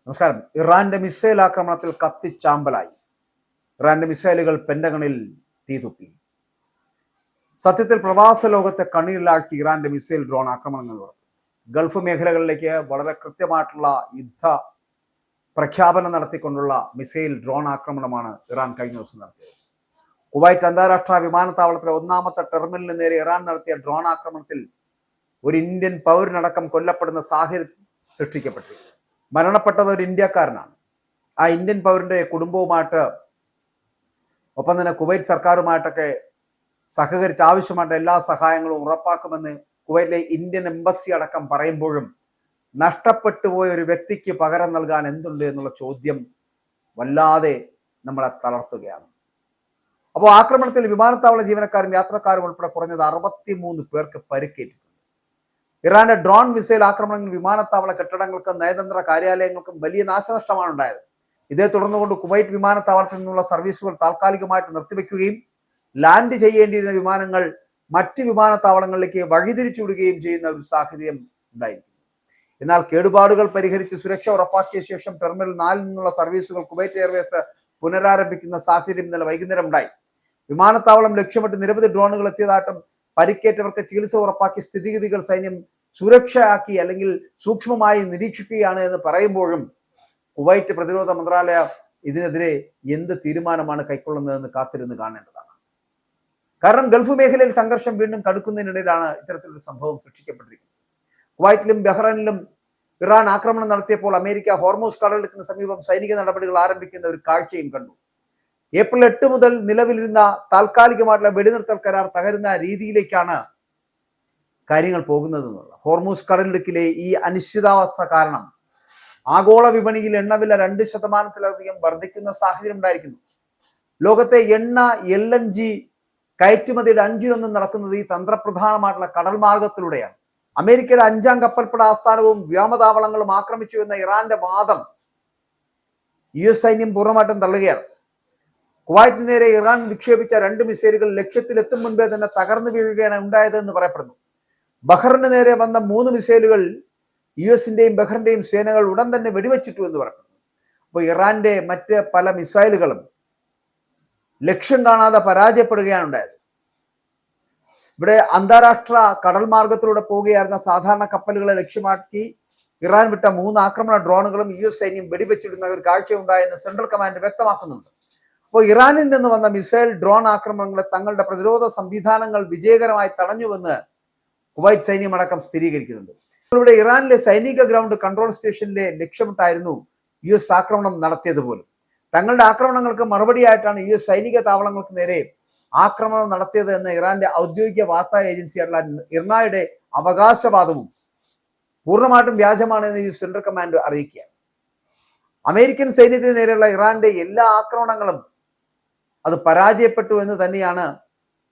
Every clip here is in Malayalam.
നമസ്കാരം. ഇറാന്റെ മിസൈൽ ആക്രമണത്തിൽ കത്തിച്ചാമ്പലായി. ഇറാന്റെ മിസൈലുകൾ പെന്റഗണിൽ തീതുപ്പി. സത്യത്തിൽ പ്രവാസ ലോകത്തെ കണ്ണീരിലാഴ്ത്തി ഇറാന്റെ മിസൈൽ ഡ്രോൺ ആക്രമണങ്ങൾ നടത്തി. ഗൾഫ് മേഖലകളിലേക്ക് വളരെ കൃത്യമായിട്ടുള്ള യുദ്ധ പ്രഖ്യാപനം നടത്തിക്കൊണ്ടുള്ള മിസൈൽ ഡ്രോൺ ആക്രമണമാണ് ഇറാൻ കഴിഞ്ഞ ദിവസം നടത്തിയത്. കുവൈറ്റ് അന്താരാഷ്ട്ര വിമാനത്താവളത്തിലെ ഒന്നാമത്തെ ടെർമിനലിന് നേരെ ഇറാൻ നടത്തിയ ഡ്രോൺ ആക്രമണത്തിൽ ഒരു ഇന്ത്യൻ പൗരനടക്കം കൊല്ലപ്പെടുന്ന സാഹചര്യം സൃഷ്ടിക്കപ്പെട്ടു. മരണപ്പെട്ടത് ഒരു ഇന്ത്യക്കാരനാണ്. ആ ഇന്ത്യൻ പൗരന്റെ കുടുംബവുമായിട്ട് ഒപ്പം തന്നെ കുവൈറ്റ് സർക്കാരുമായിട്ടൊക്കെ സഹകരിച്ച് ആവശ്യമായിട്ട് എല്ലാ സഹായങ്ങളും ഉറപ്പാക്കുമെന്ന് കുവൈറ്റിലെ ഇന്ത്യൻ എംബസി അടക്കം പറയുമ്പോഴും നഷ്ടപ്പെട്ടു പോയ ഒരു വ്യക്തിക്ക് പകരം നൽകാൻ എന്തുണ്ട് എന്നുള്ള ചോദ്യം വല്ലാതെ നമ്മളെ തളർത്തുകയാണ്. അപ്പോൾ ആക്രമണത്തിൽ വിമാനത്താവള ജീവനക്കാരും യാത്രക്കാരും ഉൾപ്പെടെ കുറഞ്ഞത് 63 പേർക്ക് പരിക്കേറ്റിട്ടുണ്ട്. ഇറാന്റെ ഡ്രോൺ മിസൈൽ ആക്രമണങ്ങൾ വിമാനത്താവള കെട്ടിടങ്ങൾക്കും നയതന്ത്ര കാര്യാലയങ്ങൾക്കും വലിയ നാശനഷ്ടമാണ് ഉണ്ടായത്. ഇതേ തുടർന്നുകൊണ്ട് കുവൈറ്റ് വിമാനത്താവളത്തിൽ നിന്നുള്ള സർവീസുകൾ താൽക്കാലികമായിട്ട് നിർത്തിവെക്കുകയും ലാൻഡ് ചെയ്യേണ്ടിയിരുന്ന വിമാനങ്ങൾ മറ്റ് വിമാനത്താവളങ്ങളിലേക്ക് വഴിതിരിച്ചുവിടുകയും ചെയ്യുന്ന ഒരു സാഹചര്യം ഉണ്ടായിരിക്കും. എന്നാൽ കേടുപാടുകൾ പരിഹരിച്ച് സുരക്ഷ ഉറപ്പാക്കിയ ശേഷം ടെർമിനൽ 4 നിന്നുള്ള സർവീസുകൾ കുവൈറ്റ് എയർവേസ് പുനരാരംഭിക്കുന്ന സാഹചര്യം ഇന്നലെ വൈകുന്നേരം ഉണ്ടായി. വിമാനത്താവളം ലക്ഷ്യമിട്ട് നിരവധി ഡ്രോണുകൾ എത്തിയതായിട്ടും പരിക്കേറ്റവർക്ക് ചികിത്സ ഉറപ്പാക്കി സ്ഥിതിഗതികൾ സൈന്യം സുരക്ഷയാക്കി അല്ലെങ്കിൽ സൂക്ഷ്മമായി നിരീക്ഷിക്കുകയാണ് എന്ന് പറയുമ്പോഴും കുവൈറ്റ് പ്രതിരോധ മന്ത്രാലയം ഇതിനെതിരെ എന്ത് തീരുമാനമാണ് കൈക്കൊള്ളുന്നതെന്ന് കാത്തിരുന്ന് കാണേണ്ടതാണ്. കാരണം ഗൾഫ് മേഖലയിൽ സംഘർഷം വീണ്ടും കടുക്കുന്നതിനിടയിലാണ് ഇത്തരത്തിലൊരു സംഭവം സൃഷ്ടിക്കപ്പെട്ടിരിക്കുന്നത്. കുവൈറ്റിലും ബഹ്റൈനിലും ഇറാൻ ആക്രമണം നടത്തിയപ്പോൾ അമേരിക്ക ഹോർമൂസ് കടലിന് സമീപം സൈനിക നടപടികൾ ആരംഭിക്കുന്ന ഒരു കാഴ്ചയും കണ്ടു. ഏപ്രിൽ 8 മുതൽ നിലവിലിരുന്ന താൽക്കാലികമായിട്ടുള്ള വെടിനിർത്തൽ കരാർ തകരുന്ന രീതിയിലേക്കാണ് കാര്യങ്ങൾ പോകുന്നത് എന്നുള്ളത്. ഹോർമൂസ് കടലിടുക്കിലെ ഈ അനിശ്ചിതാവസ്ഥ കാരണം ആഗോള വിപണിയിൽ എണ്ണവില 2% വർദ്ധിക്കുന്ന സാഹചര്യം ഉണ്ടായിരിക്കുന്നു. ലോകത്തെ എണ്ണ LNG കയറ്റുമതിയുടെ 5-1 നടക്കുന്നത് ഈ തന്ത്രപ്രധാനമായിട്ടുള്ള കടൽ മാർഗത്തിലൂടെയാണ്. അമേരിക്കയുടെ 5ാം കപ്പൽപ്പട ആസ്ഥാനവും വ്യോമതാവളങ്ങളും ആക്രമിച്ചു എന്ന ഇറാന്റെ വാദം US സൈന്യം പൂർണ്ണമായിട്ടും തള്ളുകയാണ്. കുവൈറ്റിന് നേരെ ഇറാൻ വിക്ഷേപിച്ച 2 മിസൈലുകൾ ലക്ഷ്യത്തിലെത്തും മുൻപേ തന്നെ തകർന്നു വീഴുകയാണ് ഉണ്ടായതെന്ന് പറയപ്പെടുന്നു. ബഹ്റിന് നേരെ വന്ന 3 മിസൈലുകൾ US-ന്റെയും ബഹ്റിന്റെയും സേനകൾ ഉടൻ തന്നെ വെടിവെച്ചിട്ടു എന്ന് പറയുന്നു. അപ്പോൾ ഇറാന്റെ മറ്റ് പല മിസൈലുകളും ലക്ഷ്യം കാണാതെ പരാജയപ്പെടുകയാണ് ഉണ്ടായത്. ഇവിടെ അന്താരാഷ്ട്ര കടൽ മാർഗത്തിലൂടെ പോവുകയായിരുന്ന സാധാരണ കപ്പലുകളെ ലക്ഷ്യമാക്കി ഇറാൻ വിട്ട 3 ആക്രമണ ഡ്രോണുകളും US സൈന്യം വെടിവെച്ചിടുന്ന ഒരു കാഴ്ചയുണ്ടായെന്ന് സെൻട്രൽ കമാൻഡ് വ്യക്തമാക്കുന്നുണ്ട്. അപ്പോൾ ഇറാനിൽ നിന്ന് വന്ന മിസൈൽ ഡ്രോൺ ആക്രമണങ്ങളെ തങ്ങളുടെ പ്രതിരോധ സംവിധാനങ്ങൾ വിജയകരമായി തടഞ്ഞുവെന്ന് കുവൈറ്റ് സൈന്യം അടക്കം സ്ഥിരീകരിക്കുന്നുണ്ട്. ഇവിടെ ഇറാനിലെ സൈനിക ഗ്രൗണ്ട് കൺട്രോൾ സ്റ്റേഷനിലെ ലക്ഷ്യമിട്ടായിരുന്നു US ആക്രമണം നടത്തിയത് പോലും. തങ്ങളുടെ ആക്രമണങ്ങൾക്ക് മറുപടിയായിട്ടാണ് US സൈനിക താവളങ്ങൾക്ക് നേരെ ആക്രമണം നടത്തിയത് എന്ന ഇറാന്റെ ഔദ്യോഗിക വാർത്താ ഏജൻസിയായിട്ടുള്ള ഇർനായുടെ അവകാശവാദവും പൂർണ്ണമായിട്ടും വ്യാജമാണ് എന്ന് US സെൻട്രൽ കമാൻഡ് അറിയിക്കുകയാണ്. അമേരിക്കൻ സൈന്യത്തിന് നേരെയുള്ള ഇറാന്റെ എല്ലാ ആക്രമണങ്ങളും അത് പരാജയപ്പെട്ടു എന്ന് തന്നെയാണ്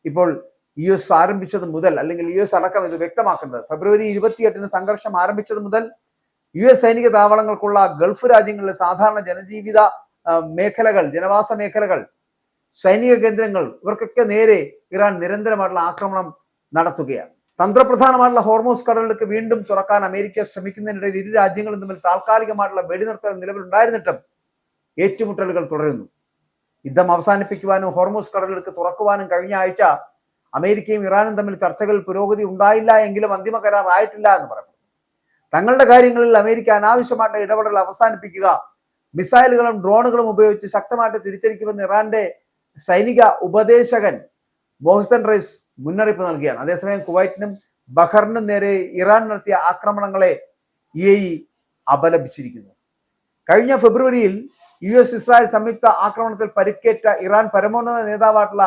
ഇപ്പോൾ US ആരംഭിച്ചത് മുതൽ, അല്ലെങ്കിൽ US അടക്കം ഇത് വ്യക്തമാക്കുന്നത്. ഫെബ്രുവരി 28-ന് സംഘർഷം ആരംഭിച്ചത് മുതൽ US സൈനിക താവളങ്ങൾക്കുള്ള ഗൾഫ് രാജ്യങ്ങളിലെ സാധാരണ ജനജീവിത മേഖലകൾ, ജനവാസ മേഖലകൾ, സൈനിക കേന്ദ്രങ്ങൾ, ഇവർക്കൊക്കെ നേരെ ഇറാൻ നിരന്തരമായിട്ടുള്ള ആക്രമണം നടത്തുകയാണ്. തന്ത്രപ്രധാനമായിട്ടുള്ള ഹോർമൂസ് കടലിലേക്ക് വീണ്ടും തുറക്കാൻ അമേരിക്ക ശ്രമിക്കുന്നതിനിടയിൽ ഇരു രാജ്യങ്ങളും തമ്മിൽ താൽക്കാലികമായിട്ടുള്ള വെടിനിർത്തൽ നിലവിലുണ്ടായിരുന്നിട്ടും ഏറ്റുമുട്ടലുകൾ തുടരുന്നു. യുദ്ധം അവസാനിപ്പിക്കുവാനും ഹോർമൂസ് കടലിലേക്ക് തുറക്കുവാനും കഴിഞ്ഞ ആഴ്ച അമേരിക്കയും ഇറാനും തമ്മിൽ ചർച്ചകളിൽ പുരോഗതി ഉണ്ടായില്ല എങ്കിലും അന്തിമ കരാർ ആയിട്ടില്ല എന്ന് പറയുന്നു. തങ്ങളുടെ കാര്യങ്ങളിൽ അമേരിക്ക അനാവശ്യമായിട്ട് ഇടപെടൽ അവസാനിപ്പിക്കുക, മിസൈലുകളും ഡ്രോണുകളും ഉപയോഗിച്ച് ശക്തമായിട്ട് തിരിച്ചടിക്കുമെന്ന് ഇറാന്റെ സൈനിക ഉപദേശകൻ മൊഹ്സൻ റൈസ് മുന്നറിയിപ്പ് നൽകുകയാണ്. അതേസമയം കുവൈറ്റിനും ബഹ്റിനും നേരെ ഇറാൻ നടത്തിയ ആക്രമണങ്ങളെ UAE അപലപിച്ചിരിക്കുന്നു. കഴിഞ്ഞ ഫെബ്രുവരിയിൽ US ഇസ്രായേൽ സംയുക്ത ആക്രമണത്തിൽ പരിക്കേറ്റ ഇറാൻ പരമോന്നത നേതാവായിട്ടുള്ള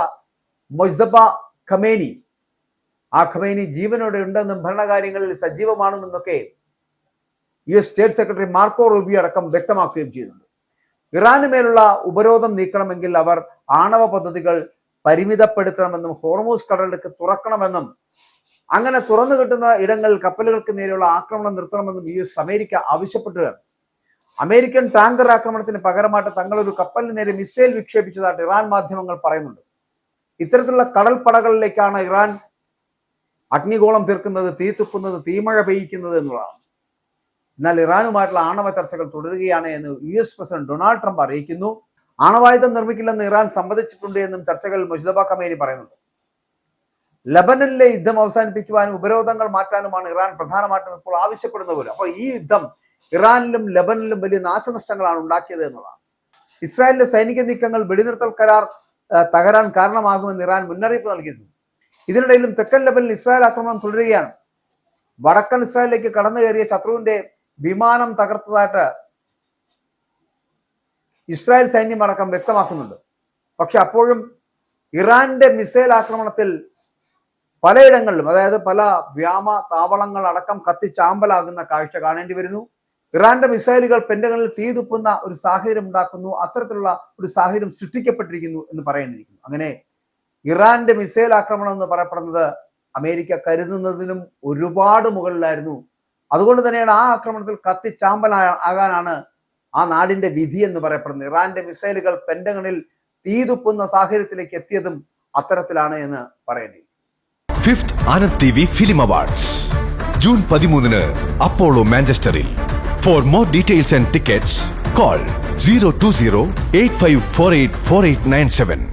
മൊജ്തബ ഖമേനി, ആ ഖമേനി ജീവനോടെ ഉണ്ടെന്നും ഭരണകാര്യങ്ങളിൽ സജീവമാണെന്നൊക്കെ US state secretary Marco Rubio അടക്കം വ്യക്തമാക്കുകയും ചെയ്യുന്നുണ്ട്. ഇറാന് മേലുള്ള ഉപരോധം നീക്കണമെങ്കിൽ അവർ ആണവ പദ്ധതികൾ പരിമിതപ്പെടുത്തണമെന്നും ഹോർമൂസ് കടലിലേക്ക് തുറക്കണമെന്നും അങ്ങനെ തുറന്നു കിട്ടുന്ന ഇടങ്ങളിൽ കപ്പലുകൾക്ക് നേരെയുള്ള ആക്രമണം നിർത്തണമെന്നും US അമേരിക്ക ആവശ്യപ്പെട്ടുകയാണ്. അമേരിക്കൻ ടാങ്കർ ആക്രമണത്തിന് പകരമായിട്ട് തങ്ങളൊരു കപ്പലിന് നേരെ മിസൈൽ വിക്ഷേപിച്ചതായിട്ട് ഇറാൻ മാധ്യമങ്ങൾ പറയുന്നുണ്ട്. ഇത്തരത്തിലുള്ള കടൽപ്പടകളിലേക്കാണ് ഇറാൻ അഗ്നിഗോളം തീർക്കുന്നത്, തീ തുപ്പുന്നത്, തീമഴ പെയ്യിക്കുന്നത് എന്നുള്ളതാണ്. എന്നാൽ ഇറാനുമായിട്ടുള്ള ആണവ ചർച്ചകൾ തുടരുകയാണ് എന്ന് US പ്രസിഡന്റ് ഡൊണാൾഡ് ട്രംപ് അറിയിക്കുന്നു. ആണവായുധം നിർമ്മിക്കില്ലെന്ന് ഇറാൻ സമ്മതിച്ചിട്ടുണ്ട് എന്നും ചർച്ചകളിൽ മുജ്തബ ഖമേനി പറയുന്നുണ്ട്. ലബനനിലെ യുദ്ധം അവസാനിപ്പിക്കുവാനും ഉപരോധങ്ങൾ മാറ്റാനുമാണ് ഇറാൻ പ്രധാനമായിട്ടും ഇപ്പോൾ ആവശ്യപ്പെടുന്നത് പോലും. അപ്പോൾ ഈ യുദ്ധം ഇറാനിലും ലബനനിലും വലിയ നാശനഷ്ടങ്ങളാണ് ഉണ്ടാക്കിയത് എന്നതാണ്. ഇസ്രായേലിന്റെ സൈനിക നീക്കങ്ങൾ വെടിനിർത്തൽ കരാർ തകരാൻ കാരണമാകുമെന്ന് ഇറാൻ മുന്നറിയിപ്പ് നൽകിയിരുന്നു. ഇതിനിടയിലും തെക്കൻ ലബനിൽ ഇസ്രായേൽ ആക്രമണം തുടരുകയാണ്. വടക്കൻ ഇസ്രായേലിലേക്ക് കടന്നു കയറിയ ശത്രുവിന്റെ വിമാനം തകർത്തതായിട്ട് ഇസ്രായേൽ സൈന്യം അടക്കം വ്യക്തമാക്കുന്നുണ്ട്. പക്ഷെ അപ്പോഴും ഇറാന്റെ മിസൈൽ ആക്രമണത്തിൽ പലയിടങ്ങളിലും, അതായത് പല വ്യോമ താവളങ്ങൾ അടക്കം കത്തിച്ചാമ്പലാകുന്ന കാഴ്ച കാണേണ്ടി വരുന്നു. ഇറാന്റെ മിസൈലുകൾ പെന്റഗണിൽ തീ തുപ്പുന്ന ഒരു സാഹചര്യം ഉണ്ടാക്കുന്നു. അത്തരത്തിലുള്ള ഒരു സാഹചര്യം സൃഷ്ടിക്കപ്പെട്ടിരിക്കുന്നു എന്ന് പറയേണ്ടിയിരിക്കുന്നു. അങ്ങനെ ഇറാന്റെ മിസൈൽ ആക്രമണം എന്ന് പറയപ്പെടുന്നത് അമേരിക്ക കരുതുന്നതിനും ഒരുപാട് മുകളിലായിരുന്നു. അതുകൊണ്ട് തന്നെയാണ് ആ ആക്രമണത്തിൽ കത്തിച്ചാമ്പലാകാനാണ് ആ നാടിന്റെ വിധി എന്ന് പറയപ്പെടുന്നത്. ഇറാന്റെ മിസൈലുകൾ പെന്റഗണിൽ തീ തുപ്പുന്ന സാഹചര്യത്തിലേക്ക് എത്തിയതും അത്തരത്തിലാണ് എന്ന് പറയേണ്ടി. 5th Anand TV film awards June 13 Apollo മാഞ്ചസ്റ്ററിൽ. For more details and tickets, call 020-8548-4897.